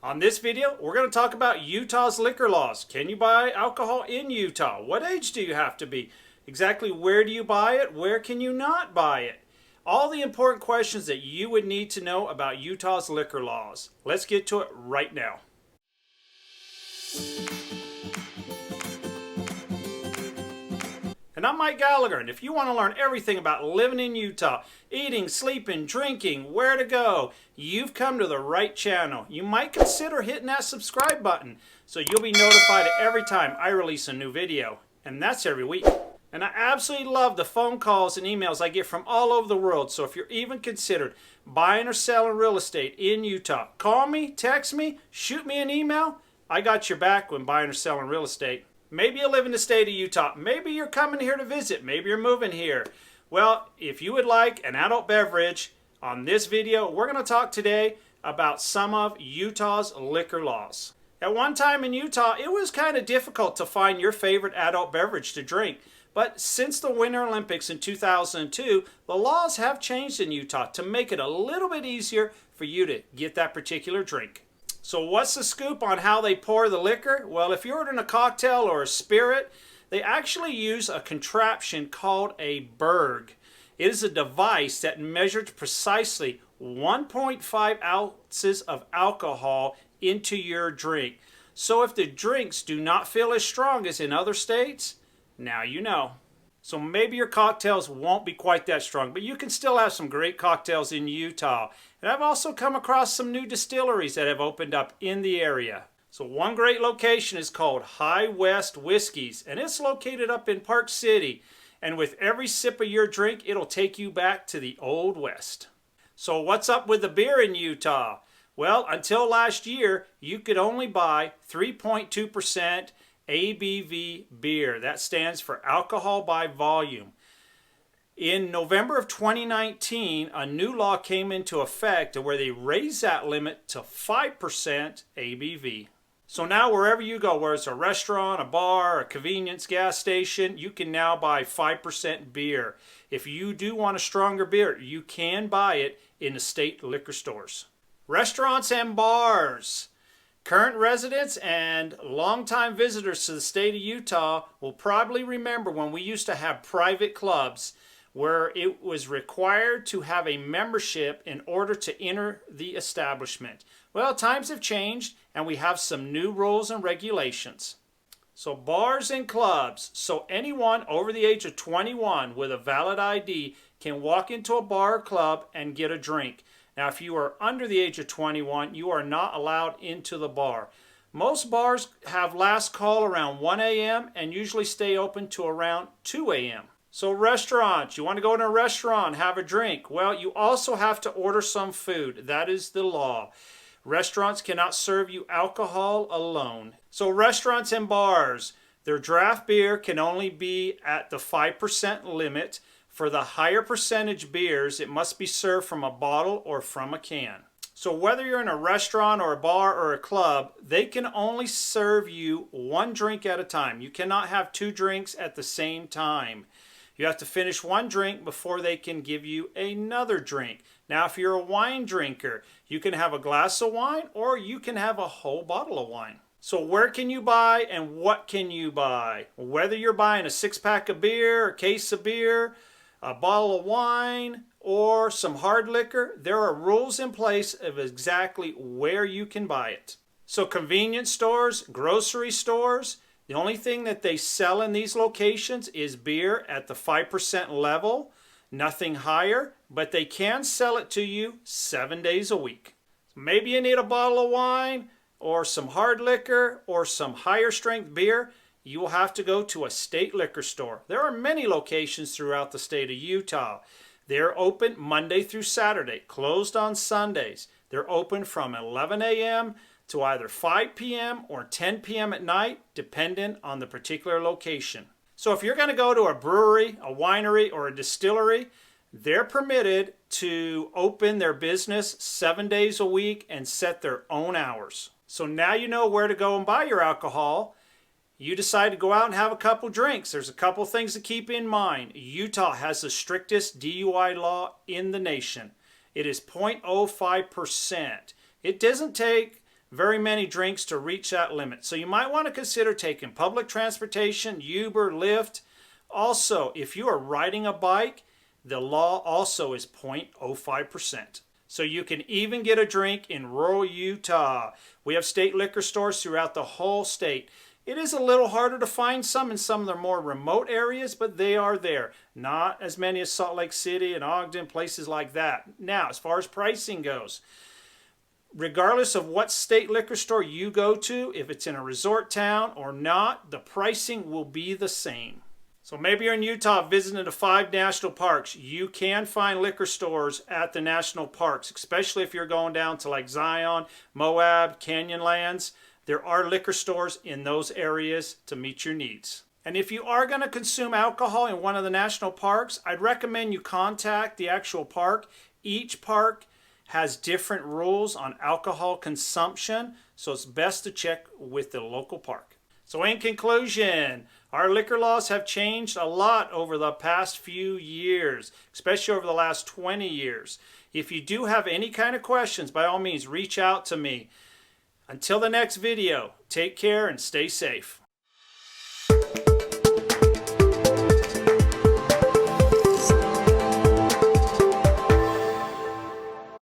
On this video, we're going to talk about Utah's liquor laws. Can you buy alcohol in Utah? What age do you have to be? Exactly where do you buy it? Where can you not buy it? All the important questions that you would need to know about Utah's liquor laws. Let's get to it right now. And I'm Mike Gallagher, and if you want to learn everything about living in Utah, eating, sleeping, drinking, where to go, you've come to the right channel. You might consider hitting that subscribe button so you'll be notified every time I release a new video. And that's every week. And I absolutely love the phone calls and emails I get from all over the world. So if you're even considered buying or selling real estate in Utah, call me, text me, shoot me an email. I got your back when buying or selling real estate. Maybe you live in the state of Utah. Maybe you're coming here to visit. Maybe you're moving here. Well, if you would like an adult beverage, on this video, we're going to talk today about some of Utah's liquor laws. At one time in Utah, it was kind of difficult to find your favorite adult beverage to drink. But since the Winter Olympics in 2002, the laws have changed in Utah to make it a little bit easier for you to get that particular drink. So what's the scoop on how they pour the liquor? Well, if you're ordering a cocktail or a spirit, they actually use a contraption called a berg. It is a device that measures precisely 1.5 ounces of alcohol into your drink. So if the drinks do not feel as strong as in other states, now you know. So maybe your cocktails won't be quite that strong, but you can still have some great cocktails in Utah. And I've also come across some new distilleries that have opened up in the area. So one great location is called High West Whiskeys, and it's located up in Park City. And with every sip of your drink, it'll take you back to the Old West. So what's up with the beer in Utah? Well, until last year, you could only buy 3.2% ABV beer. That stands for alcohol by volume. In November of 2019, a new law came into effect where they raised that limit to 5% ABV. So now wherever you go, whether it's a restaurant, a bar, a convenience gas station, you can now buy 5% beer. If you do want a stronger beer, you can buy it in the state liquor stores. Restaurants and bars. Current residents and longtime visitors to the state of Utah will probably remember when we used to have private clubs where it was required to have a membership in order to enter the establishment. Well, times have changed and we have some new rules and regulations. So bars and clubs, so anyone over the age of 21 with a valid ID can walk into a bar or club and get a drink. Now, if you are under the age of 21, you are not allowed into the bar. Most bars have last call around 1 a.m. and usually stay open to around 2 a.m. So restaurants, you want to go to a restaurant, have a drink. Well, you also have to order some food. That is the law. Restaurants cannot serve you alcohol alone. So restaurants and bars, their draft beer can only be at the 5% limit. For the higher percentage beers, it must be served from a bottle or from a can. So whether you're in a restaurant or a bar or a club, they can only serve you one drink at a time. You cannot have two drinks at the same time. You have to finish one drink before they can give you another drink. Now, if you're a wine drinker, you can have a glass of wine or you can have a whole bottle of wine. So where can you buy and what can you buy? Whether you're buying a six-pack of beer, a case of beer, a bottle of wine, or some hard liquor, there are rules in place of exactly where you can buy it. So convenience stores, grocery stores, the only thing that they sell in these locations is beer at the 5% level, nothing higher, but they can sell it to you 7 days a week. Maybe you need a bottle of wine, or some hard liquor, or some higher strength beer. You will have to go to a state liquor store. There are many locations throughout the state of Utah. They're open Monday through Saturday, closed on Sundays. They're open from 11 a.m. to either 5 p.m. or 10 p.m. at night, dependent on the particular location. So if you're going to go to a brewery, a winery, or a distillery, they're permitted to open their business 7 days a week and set their own hours. So now you know where to go and buy your alcohol. You decide to go out and have a couple drinks. There's a couple things to keep in mind. Utah has the strictest DUI law in the nation. It is 0.05%. It doesn't take very many drinks to reach that limit. So you might want to consider taking public transportation, Uber, Lyft. Also, if you are riding a bike, the law also is 0.05%. So you can even get a drink in rural Utah. We have state liquor stores throughout the whole state. It is a little harder to find some in some of the more remote areas, but they are there. Not as many as Salt Lake City and Ogden, places like that. Now, as far as pricing goes, regardless of what state liquor store you go to, if it's in a resort town or not, the pricing will be the same. So maybe you're in Utah visiting the 5 national parks. You can find liquor stores at the national parks, especially if you're going down to like Zion, Moab, Canyonlands. There are liquor stores in those areas to meet your needs. And if you are going to consume alcohol in one of the national parks, I'd recommend you contact the actual park. Each park has different rules on alcohol consumption, so it's best to check with the local park. So in conclusion, our liquor laws have changed a lot over the past few years, especially over the last 20 years. If you do have any kind of questions, by all means, reach out to me. Until the next video, take care and stay safe.